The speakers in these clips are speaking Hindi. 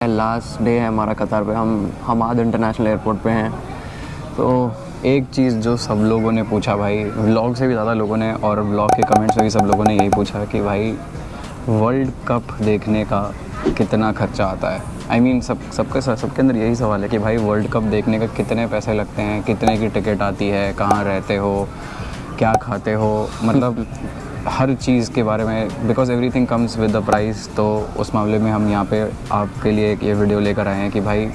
लास्ट डे है हमारा कतार पे। हम हमाद इंटरनेशनल एयरपोर्ट पे हैं। तो एक चीज़ जो सब लोगों ने पूछा भाई, व्लॉग से भी ज़्यादा लोगों ने और व्लॉग के कमेंट्स में भी सब लोगों ने यही पूछा कि भाई वर्ल्ड कप देखने का कितना खर्चा आता है। आई मीन सबके अंदर यही सवाल है कि भाई वर्ल्ड कप देखने का कितने पैसे लगते हैं, कितने की टिकट आती है, कहाँ रहते हो, क्या खाते हो, मतलब हर चीज़ के बारे में, because everything comes with the price. तो उस मामले में हम यहाँ पे आपके लिए एक ये वीडियो लेकर आए हैं कि भाई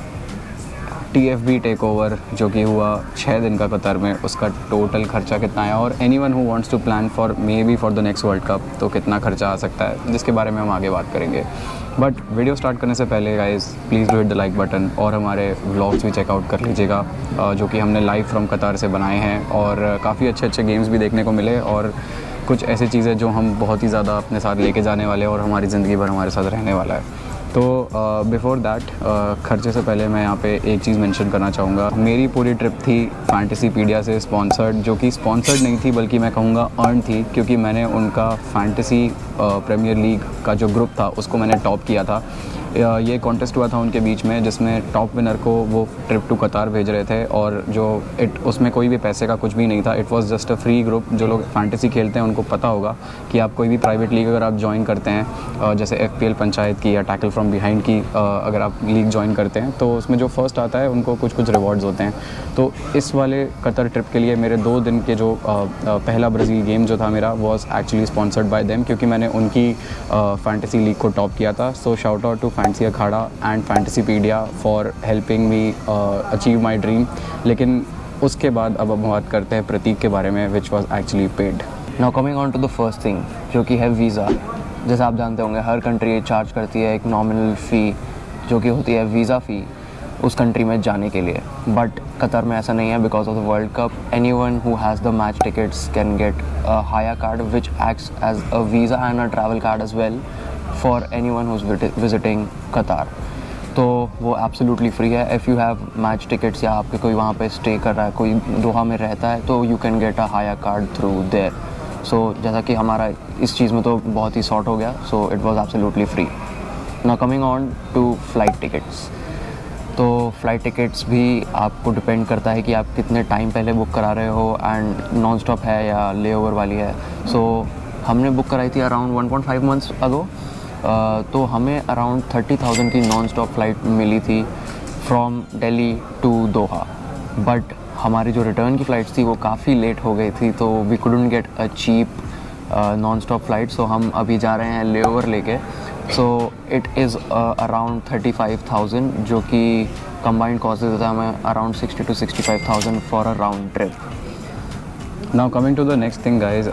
TFB टेक ओवर जो कि हुआ 6 दिन का कतर में, उसका टोटल खर्चा कितना है, और anyone who wants to plan for maybe for the next world cup तो कितना खर्चा आ सकता है, जिसके बारे में हम आगे बात करेंगे। बट वीडियो स्टार्ट करने से पहले guys please do hit the like button, और हमारे व्लॉग्स भी चेकआउट कर लीजिएगा जो कि हमने लाइव फ्रॉम कतार से बनाए हैं, और काफ़ी अच्छे गेम्स भी देखने को मिले, और कुछ ऐसी चीज़ें जो हम बहुत ही ज़्यादा अपने साथ लेके जाने वाले हैं और हमारी ज़िंदगी भर हमारे साथ रहने वाला है। तो बिफ़ोर दैट खर्चे से पहले मैं यहाँ पे एक चीज़ मेंशन करना चाहूँगा। मेरी पूरी ट्रिप थी फैंटेसीपीडिया से स्पॉन्सर्ड, जो कि स्पॉन्सर्ड नहीं थी बल्कि मैं कहूँगा अर्न थी, क्योंकि मैंने उनका फैंटेसी प्रीमियर लीग का जो ग्रुप था उसको मैंने टॉप किया था। ये कॉन्टेस्ट हुआ था उनके बीच में, जिसमें टॉप विनर को वो ट्रिप टू कतार भेज रहे थे, और जो उसमें कोई भी पैसे का कुछ भी नहीं था। It was just a free group. जो लोग फैंटेसी खेलते हैं उनको पता होगा कि आप कोई भी प्राइवेट लीग अगर आप ज्वाइन करते हैं, जैसे FPL पंचायत की या टैकल फ्रॉम बिहाइंड की अगर आप लीग ज्वाइन करते हैं, तो उसमें जो फर्स्ट आता है उनको कुछ रिवॉर्ड्स होते हैं। तो इस वाले कतर ट्रिप के लिए मेरे 2 दिन के जो पहला ब्राज़ील गेम जो था मेरा was actually sponsored by them, क्योंकि मैंने उनकी फैंटेसी लीग को टॉप किया था। So shout out to fancy Akhada and Fantasypedia for helping me achieve my dream. लेकिन उसके बाद अब हम बात करते हैं प्रतीक के बारे में, which was actually paid. Now coming on to the first thing जो कि है वीज़ा। जैसे आप जानते होंगे हर कंट्री चार्ज करती है एक नॉमिनल फ़ी जो कि होती है वीज़ा फ़ी उस कंट्री में जाने के लिए। बट कतर में ऐसा नहीं है। Because of the world cup anyone who has the match tickets can get a higher card which acts as a visa and a travel card as well for anyone who is visiting Qatar. तो वो एब्सोल्युटली फ्री है। If you have match tickets या आपके कोई वहाँ पे स्टे कर रहा है, कोई दोहा में रहता है, तो you can get a higher card through there. So जैसा कि हमारा इस चीज़ में तो बहुत ही सॉर्ट हो गया। So it was absolutely free. Now coming on to flight tickets. तो फ़्लाइट टिकट्स भी आपको डिपेंड करता है कि आप कितने टाइम पहले बुक करा रहे हो, एंड नॉन स्टॉप है या लेओवर वाली है। सो हमने बुक कराई थी अराउंड 1.5 मंथ्स अगो। तो हमें अराउंड 30,000 की नॉन स्टॉप फ़्लाइट मिली थी from Delhi to Doha. But हमारी जो रिटर्न की फ़्लाइट्स थी वो काफ़ी लेट हो गई थी, तो we couldn't get a cheap non stop flight. So हम अभी जा रहे हैं लेओवर लेके। सो इट इज़ अराउंड 35,000, जो कि कंबाइंड कॉस्ट देता है हमें around 60 to 65,000 for a round trip. Now coming to the next thing guys,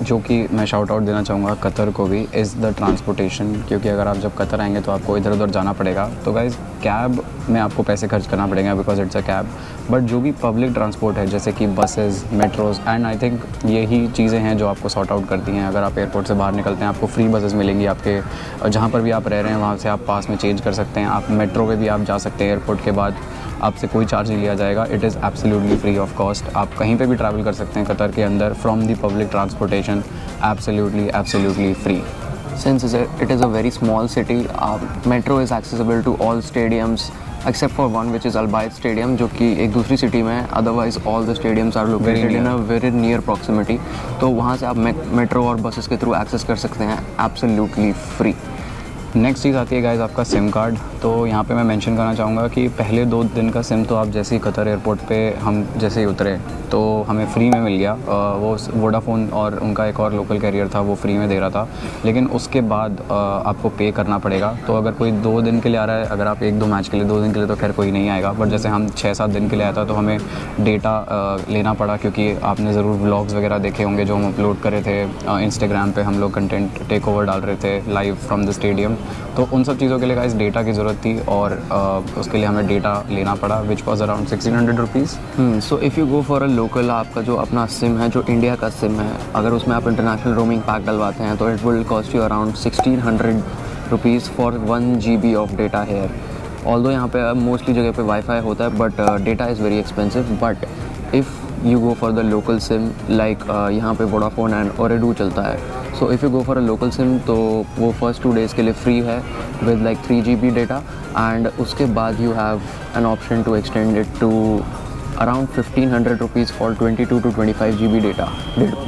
जो कि मैं शाउट आउट देना चाहूँगा कतर को भी, इज़ द ट्रांसपोर्टेशन। क्योंकि अगर आप जब कतर आएंगे तो आपको इधर उधर जाना पड़ेगा, तो गाइज़ कैब में आपको पैसे खर्च करना पड़ेगा because it's a cab. But जो भी पब्लिक ट्रांसपोर्ट है जैसे कि buses, metros, and I think यही चीज़ें हैं जो आपको सॉर्ट आउट करती हैं। अगर आप एयरपोर्ट से बाहर निकलते हैं आपको फ्री बसेस मिलेंगी, आपके जहाँ पर भी आप रह रहे हैं वहाँ से आप पास में चेंज कर सकते हैं। आप मेट्रो पे भी आप जा सकते हैं एयरपोर्ट के बाद, आपसे कोई चार्ज नहीं लिया जाएगा। It is absolutely free of cost. आप कहीं पे भी ट्रैवल कर सकते हैं कतर के अंदर from the public transportation, absolutely free. Since it is a very small city, metro is accessible to all stadiums except for one which is Al Bayt Stadium, जो कि एक दूसरी सिटी में है। Otherwise all the stadiums are located in a very near proximity. तो वहाँ से आप मेट्रो और बसेस के थ्रू एक्सेस कर सकते हैं एब्सोल्युटली फ्री। नेक्स्ट चीज़ आती है गाइज आपका सिम कार्ड। तो यहाँ पे मैं मेंशन करना चाहूँगा कि पहले 2 दिन का सिम तो आप जैसे ही कतर एयरपोर्ट पे हम जैसे ही उतरे तो हमें फ्री में मिल गया। वो वोडाफोन और उनका एक और लोकल कैरियर था वो फ्री में दे रहा था। लेकिन उसके बाद आपको पे करना पड़ेगा। तो अगर कोई 2 दिन के लिए आ रहा है, अगर आप 1-2 मैच के लिए 2 दिन के लिए तो खैर कोई नहीं आएगा, बट जैसे हम 6-7 दिन के लिए आया था तो हमें डेटा लेना पड़ा, क्योंकि आपने ज़रूर व्लॉग्स वगैरह देखे होंगे जो हम अपलोड करे थे इंस्टाग्राम पे। हम लोग कंटेंट टेक ओवर डाल रहे थे लाइव फ्रॉम द स्टेडियम। तो उन सब चीज़ों के लिए गाइस डेटा की ज़रूरत थी, और उसके लिए हमें डेटा लेना पड़ा which was around 1600 rupees. So if you go for a local, आपका जो अपना सिम है जो इंडिया का सिम है, अगर उसमें आप इंटरनेशनल रोमिंग पैक डलवाते हैं तो it will cost you around 1600 rupees for 1 GB of data here. Although यहाँ पे मोस्टली जगह पे वाईफाई होता है, but data is very expensive. But if you go for the local sim like यहाँ पे वोडाफोन एंड ओरेडू चलता है, so if you go for a local sim तो वो फर्स्ट 2 डेज़ के लिए फ्री है with like 3 GB data, and उसके बाद you have an option to extend it to around 1500 rupees for 22 to 25 GB data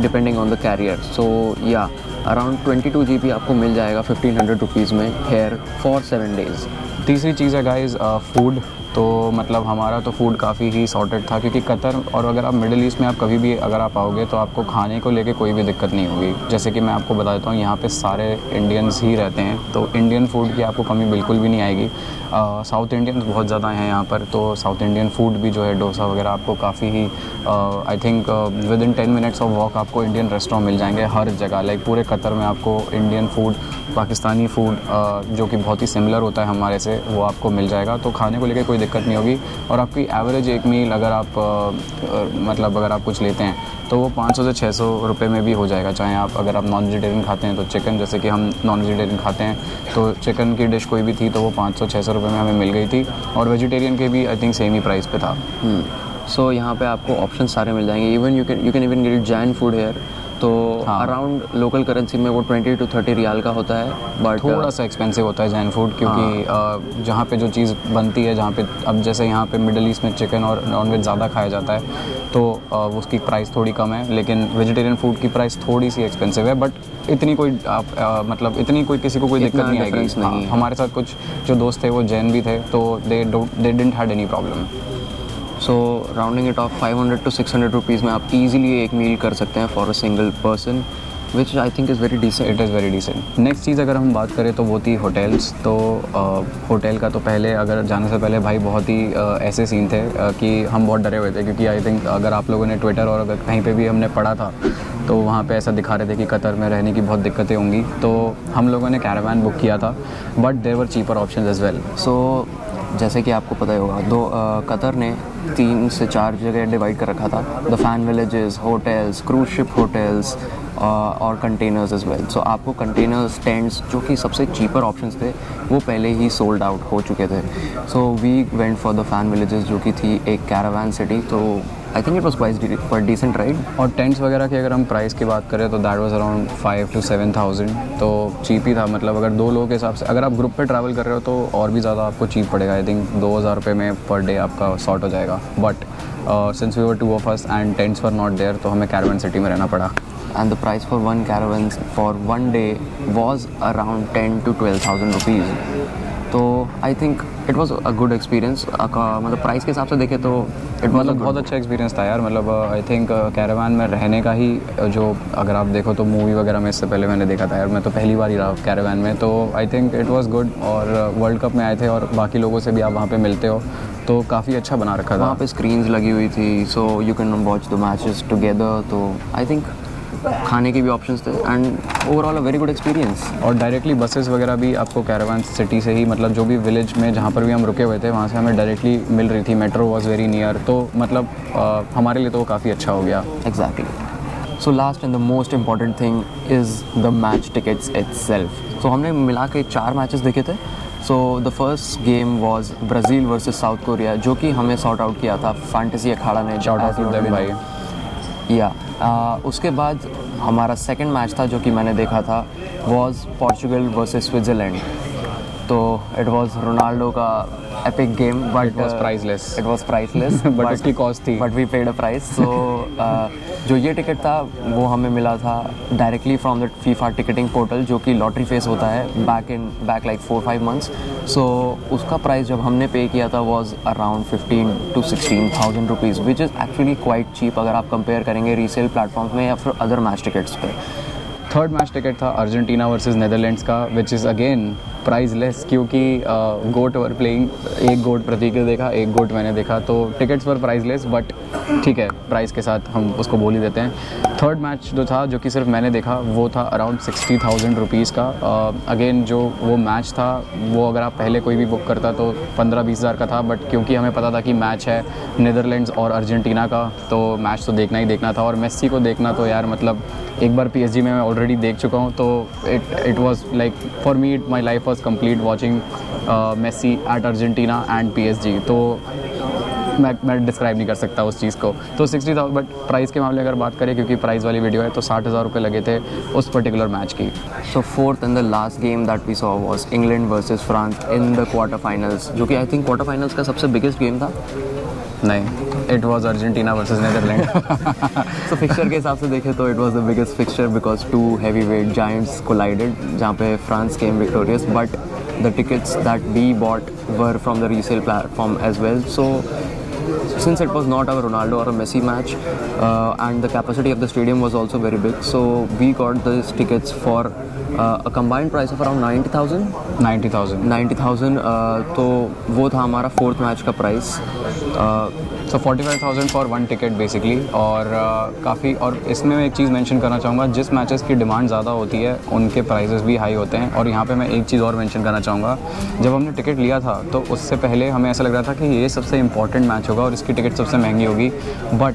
depending on the carrier. So या अराउंड 22 GB आपको मिल जाएगा 1500 रुपीज़ में हेयर फॉर 7 days. तीसरी चीज़ है गाइस फूड. तो मतलब हमारा तो फूड काफ़ी ही सॉर्टेड था, क्योंकि कतर और अगर आप मिडिल ईस्ट में आप कभी भी अगर आप आओगे तो आपको खाने को लेके कोई भी दिक्कत नहीं होगी. जैसे कि मैं आपको बता देता हूँ, यहाँ पे सारे इंडियंस ही रहते हैं, तो इंडियन फूड की आपको कमी बिल्कुल भी नहीं आएगी. साउथ इंडियंस बहुत ज़्यादा हैं यहाँ पर, तो साउथ इंडियन फूड भी जो है डोसा वगैरह आपको काफ़ी ही I think within 10 minutes of walk आपको इंडियन रेस्टोरेंट मिल जाएंगे हर जगह. लाइक पूरे कतर में आपको इंडियन फूड, पाकिस्तानी फूड जो कि बहुत ही सिमिलर होता है हमारे से, वो आपको मिल जाएगा. तो खाने को लेकर कोई दिक्कत नहीं होगी. और आपकी एवरेज एक मील अगर आप मतलब अगर आप कुछ लेते हैं तो वो 500 से 600 रुपये में भी हो जाएगा. चाहे आप अगर आप नॉन वेजिटेरियन खाते हैं तो चिकन, जैसे कि हम नॉन वेजिटेरियन खाते हैं तो चिकन की डिश कोई भी थी तो वो 500-600 रुपये में हमें मिल गई थी. और वेजिटेरियन के भी I think same he price पे था. सो यहाँ पे आपको ऑप्शन सारे मिल जाएंगे. Even you can even get Jain food here. तो अराउंड लोकल करेंसी में वो 20 to 30 रियाल का होता है, बट थोड़ा सा एक्सपेंसिव होता है जैन फूड, क्योंकि जहाँ पे जो चीज़ बनती है, जहाँ पे अब जैसे यहाँ पे मिडिल ईस्ट में चिकन और नॉनवेज ज़्यादा खाया जाता है तो उसकी प्राइस थोड़ी कम है. लेकिन वेजिटेरियन फूड की प्राइस थोड़ी सी एक्सपेंसिव है, बट इतनी कोई मतलब इतनी कोई किसी को कोई दिक्कत नहीं आएगी. हमारे साथ कुछ जो दोस्त थे वो जैन भी थे, तो they didn't had any problem. So rounding it off 500 to 600 rupees में आप इजीली एक मील कर सकते हैं for a single person, which I think is very decent. It is very decent. Next चीज़ अगर हम बात करें तो वो थी होटल्स. तो होटल का तो पहले अगर जाने से पहले भाई बहुत ही ऐसे सीन थे कि हम बहुत डरे हुए थे, क्योंकि आई थिंक अगर आप लोगों ने ट्विटर और अगर कहीं पे भी हमने पढ़ा था तो वहाँ पे ऐसा दिखा रहे थे कि कतर में रहने की बहुत दिक्कतें होंगी. तो हम लोगों ने कैरावान बुक किया था, but there were cheaper options as well. So जैसे कि आपको पता ही होगा, कतर ने 3 से 4 जगह डिवाइड कर रखा था. The fan villages, hotels, cruise ship hotels और कंटेनर्स एज वेल. सो आपको कंटेनर्स, टेंट्स, जो कि सबसे चीपर ऑप्शंस थे, वो पहले ही सोल्ड आउट हो चुके थे. So we went for the fan villages, जो कि थी एक कैरावान सिटी. तो I think it was quite decent ride. और टेंट्स वगैरह की अगर हम प्राइस की बात करें तो दैट वाज अराउंड 5 to 7,000. तो चीप ही था. मतलब अगर 2 लोगों के हिसाब से अगर आप ग्रुप पे ट्रैवल कर रहे हो तो और भी ज़्यादा आपको चीप पड़ेगा. आई थिंक 2,000 रुपये में पर डे आपका सॉर्ट हो जाएगा. But since we were 2 of us and tents were not there, तो हमें कैरावान सिटी में रहना पड़ा. And the price for one caravan for one day was around 10 to 12,000 rupees. तो I think it was a good experience. मतलब प्राइस के हिसाब से देखें तो इट वॉज बहुत अच्छा एक्सपीरियंस था यार. मतलब आई थिंक कैरावान में रहने का ही जो अगर आप देखो तो मूवी वगैरह में इससे पहले मैंने देखा था यार. मैं तो पहली बार ही रहा कैरावान में, तो I think it was good. और वर्ल्ड कप में आए थे और बाकी लोगों से भी आप वहाँ पे मिलते हो, तो काफ़ी अच्छा बना रखा था. वहाँ पे स्क्रीन्स लगी हुई थी, so you can watch the matches together. तो आई थिंक खाने के भी ऑप्शंस थे and overall a very good experience. और डायरेक्टली बसेस वगैरह भी आपको कैरावान सिटी से ही, मतलब जो भी विलेज में जहाँ पर भी हम रुके हुए थे वहाँ से हमें डायरेक्टली मिल रही थी. मेट्रो वॉज वेरी नियर, तो मतलब हमारे लिए तो वो काफ़ी अच्छा हो गया. Exactly. So last and the most important thing is the match tickets itself. तो हमने मिला के 4 मैचेस देखे थे. So the first game was Brazil versus south Korea, जो कि हमें सॉर्ट आउट किया था फैंटेसी अखाड़ा ने. शॉट आउट टू देम भाई. या उसके बाद हमारा सेकंड मैच था जो कि मैंने देखा था, वॉज पोर्चुगल वर्सेस स्विट्ज़रलैंड. तो इट वॉज रोनाल्डो का epic game, but it was priceless but उसकी कॉस्ट थी. But we paid a price. So जो ये टिकट था वो हमें मिला था directly from the FIFA ticketing portal, जो कि लॉटरी फेस होता है बैक लाइक 4-5 months. सो उसका प्राइस जब हमने पे किया था was around 15 to 16,000 rupees, which is actually quite cheap अगर आप कंपेयर करेंगे रीसेल प्लेटफॉर्म्स में या फिर अदर मैच टिकट्स पे. थर्ड मैच टिकट था अर्जेंटीना वर्सेस नेदरलैंड्स का, विच इज़ अगेन प्राइसलेस, क्योंकि गोट वर प्लेइंग. एक गोट प्रतीक ने देखा, एक गोट मैंने देखा, तो टिकट्स पर प्राइसलेस, बट ठीक है, प्राइस के साथ हम उसको बोल ही देते हैं. थर्ड मैच जो था, जो कि सिर्फ मैंने देखा, वो था अराउंड 60,000 रुपीज़ का. अगेन जो वो मैच था वो अगर आप पहले कोई भी बुक करता तो 15-20 हज़ार का था, बट क्योंकि हमें पता था कि मैच है नेदरलैंड्स और अर्जेंटीना का, तो मैच तो देखना ही देखना था. और मेस्सी को देखना तो यार मतलब एक बार PSG में मैं ऑलरेडी देख चुका हूँ, तो it was like for me my life was complete watching Messi at Argentina and PSG. तो मैं डिस्क्राइब नहीं कर सकता उस चीज़ को। तो 60,000, बट प्राइस के मामले अगर बात करें, क्योंकि प्राइस वाली वीडियो है, तो 60,000 रुपये लगे थे उस पर्टिकुलर मैच की। So fourth and the last game that we saw was England versus France in the quarter finals, जो कि आई थिंक क्वार्टर फाइनल्स का सबसे बिगेस्ट गेम था। नहीं, it was Argentina versus Netherland. तो फिक्चर के हिसाब से देखें तो it was the biggest fixture because two heavy weight giants collided, जहाँ पे France came victorious, but the tickets that we bought were from the resale platform as well. So since it was not a Ronaldo or a Messi match, and the capacity of the stadium was also very big, so we got these tickets for a combined price of around 90,000. तो वो था हमारा फोर्थ मैच का price. So 45,000 for one ticket basically. और काफ़ी, और इसमें मैं एक चीज़ मेंशन करना चाहूँगा, जिस मैचेस की डिमांड ज़्यादा होती है उनके प्राइसेस भी हाई होते हैं। और यहाँ पे मैं एक चीज़ और मेंशन करना चाहूँगा, जब हमने टिकट लिया था तो उससे पहले हमें ऐसा लग रहा था कि ये सबसे इंपॉर्टेंट मैच होगा और इसकी टिकट सबसे महंगी होगी, बट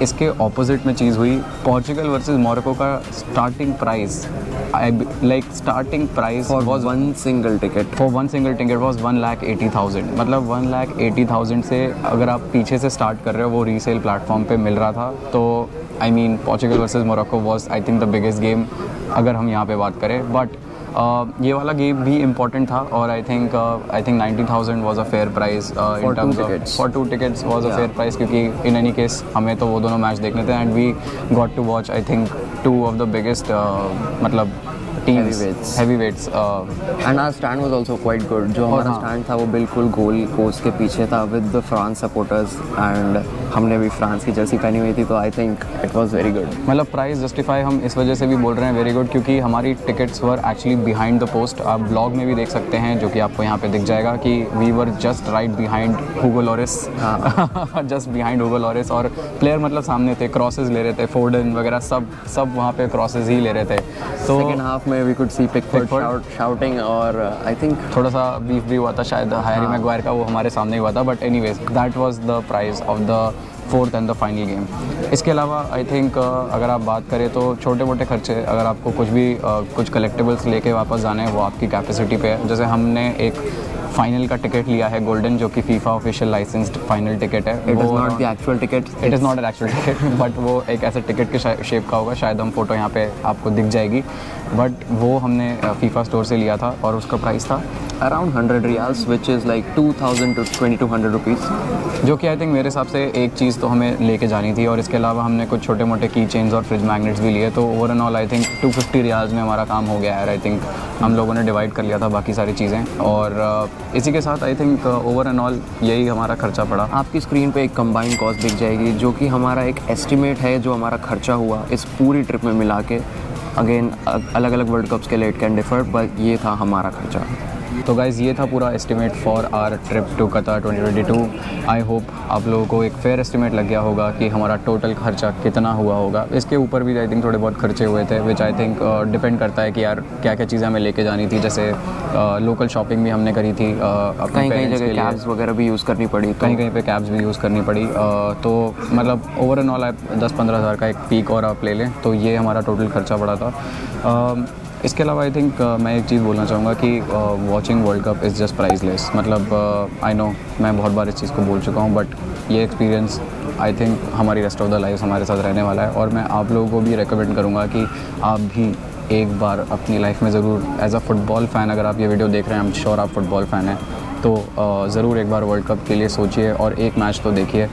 इसके ऑपोजिट में चीज़ हुई। पोर्चुगल वर्सेस मोरक्को का starting price for one single ticket was 1,80,000। मतलब 1,80,000 से अगर आप पीछे से स्टार्ट कर रहे हो, वो रीसेल प्लेटफॉर्म पे मिल रहा था। तो I mean Portugal versus Morocco was I think the biggest game अगर हम यहाँ पे बात करें। बट ये वाला गेम भी इम्पॉर्टेंट था और I think 90,000 was a fair price in terms of for two tickets was a fair price, क्योंकि इन एनी केस हमें तो वो दोनों मैच देखने थे and we got to watch I think two of the biggest मतलब teams, heavyweights and our stand was also quite good. जो हमारा स्टैंड था वो बिल्कुल गोल पोस्ट के पीछे था with the France supporters, and हमने भी फ्रांस की जर्सी पहनी हुई थी, तो I think it was very good. मतलब प्राइस जस्टिफाई हम इस वजह से भी बोल रहे हैं वेरी गुड, क्योंकि हमारी tickets were actually behind the post. आप ब्लॉग में भी देख सकते हैं, जो कि आपको यहाँ पे दिख जाएगा कि we were just right behind Hugo Lloris, just behind Hugo Lloris. और प्लेयर मतलब सामने थे, क्रॉसेस ले रहे थे, फोर्डन वगैरह सब वहाँ पे क्रॉसेस ही ले रहे थे। तो सेकेंड हाफ में we could see Pickford shouting, और आई थिंक थोड़ा सा बीफ भी हुआ था शायद हैरी मैगवायर का, वो हमारे सामने ही हुआ था। But anyways that was the price of the fourth and the final game. इसके अलावा आई थिंक अगर आप बात करें तो छोटे मोटे खर्चे, अगर आपको कुछ भी कुछ कलेक्टिबल्स लेके वापस जाने हैं, वो आपकी कैपेसिटी पे है। जैसे हमने एक फाइनल का टिकट लिया है गोल्डन, जो कि FIFA official licensed final ticket है। It is not the actual ticket, it is not an actual ticket, but वो एक ऐसे टिकट के शेप का होगा, शायद हम फोटो यहाँ पे आपको दिख जाएगी। बट वो हमने फीफा स्टोर से लिया था और उसका प्राइस था around 100 riyals, which is like 2,000 to 2,200 rupees, जो कि आई थिंक मेरे हिसाब से एक चीज़ तो हमें लेके जानी थी। और इसके अलावा हमने कुछ छोटे मोटे की चेन्स और फ्रिज मैग्नेट्स भी लिए, तो over and all I think 250 riyals में हमारा काम हो गया है। आई थिंक हम लोगों ने डिवाइड कर लिया था बाकी सारी चीज़ें, और इसी के साथ I think over and all यही हमारा खर्चा पड़ा। आपकी स्क्रीन पे एक कंबाइंड कॉस्ट दिख जाएगी, जो कि हमारा एक एस्टिमेट है जो हमारा खर्चा हुआ इस पूरी ट्रिप में मिला के। अगेन अलग अलग वर्ल्ड कप्स के लिए इट कैन डिफर, बट ये था हमारा खर्चा। तो गाइज़ ये था पूरा estimate for our trip to Qatar 2022। I hope आप लोगों को एक फेयर एस्टिमेट लग गया होगा कि हमारा टोटल खर्चा कितना हुआ होगा। इसके ऊपर भी आई थिंक थोड़े बहुत खर्चे हुए थे, विच आई थिंक डिपेंड करता है कि यार क्या क्या चीज़ें हमें लेके जानी थी। जैसे लोकल शॉपिंग भी हमने करी थी, कहीं कहीं जगह कैब्स वगैरह भी यूज़ करनी पड़ी, कहीं कहीं पे कैब्स भी यूज़ करनी पड़ी। तो मतलब ओवर एंड ऑल आप 10-15 हज़ार का एक पीक और आप ले लें, तो ये हमारा टोटल खर्चा पड़ा था। इसके अलावा आई थिंक मैं एक चीज़ बोलना चाहूँगा कि watching world cup is just priceless. मतलब आई नो मैं बहुत बार इस चीज़ को बोल चुका हूँ, बट ये एक्सपीरियंस आई थिंक हमारी रेस्ट ऑफ द लाइफ हमारे साथ रहने वाला है। और मैं आप लोगों को भी रिकमेंड करूँगा कि आप भी एक बार अपनी लाइफ में ज़रूर एज अ फुटबॉल फ़ैन, अगर आप ये वीडियो देख रहे हैं, आई एम श्योर आप फुटबॉल फ़ैन हैं, तो ज़रूर एक बार वर्ल्ड कप के लिए सोचिए और एक मैच तो देखिए।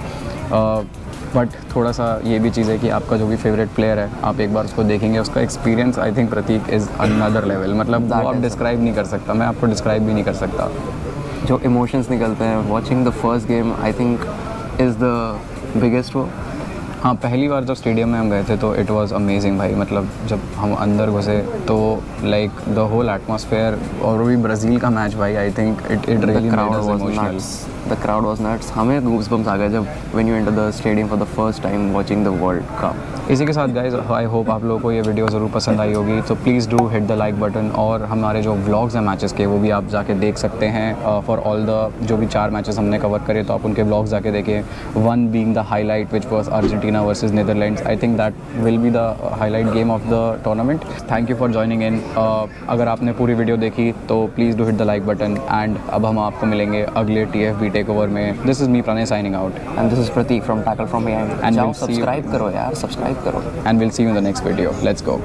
बट थोड़ा सा ये भी चीज़ है कि आपका जो भी फेवरेट प्लेयर है, आप एक बार उसको देखेंगे, उसका experience I think Prateek is another level. मतलब वो आप डिस्क्राइब नहीं कर सकता, मैं आपको डिस्क्राइब भी नहीं कर सकता। जो इमोशंस निकलते हैं watching the first game, I think is the biggest वो। हाँ, पहली बार जब स्टेडियम में हम गए थे तो इट वाज अमेजिंग भाई। मतलब जब हम अंदर घुसे तो लाइक द होल एटमॉस्फेयर, और वो भी ब्राज़ील का मैच भाई, आई think it really made us emotional. The crowd was nuts. हमें गूज़बम्स आ गए जब when you enter the stadium for the first time watching the world cup. इसी के साथ गाइज आई होप आप लोगों को ये वीडियो ज़रूर पसंद आई होगी, तो please do hit the like button. और हमारे जो व्लॉग्स हैं मैचेस के, वो भी आप जाके देख सकते हैं। फॉर ऑल द जो भी 4 मैचेस हमने कवर करे, तो आप उनके व्लॉग्स जाके देखिए। One being the highlight which was Argentina Argentina versus Netherlands. I think that will be the highlight game of the tournament. Thank you for joining in. अगर आपने पूरी वीडियो देखी तो please do hit the like button and अब हम आपको मिलेंगे अगले TFB टेकओवर में. This is me Pranay signing out and this is Prateek from Tackle from behind. And जाओ we'll see you- सब्सक्राइब करो यार, सब्सक्राइब करो. and we'll see you in the next video. Let's go.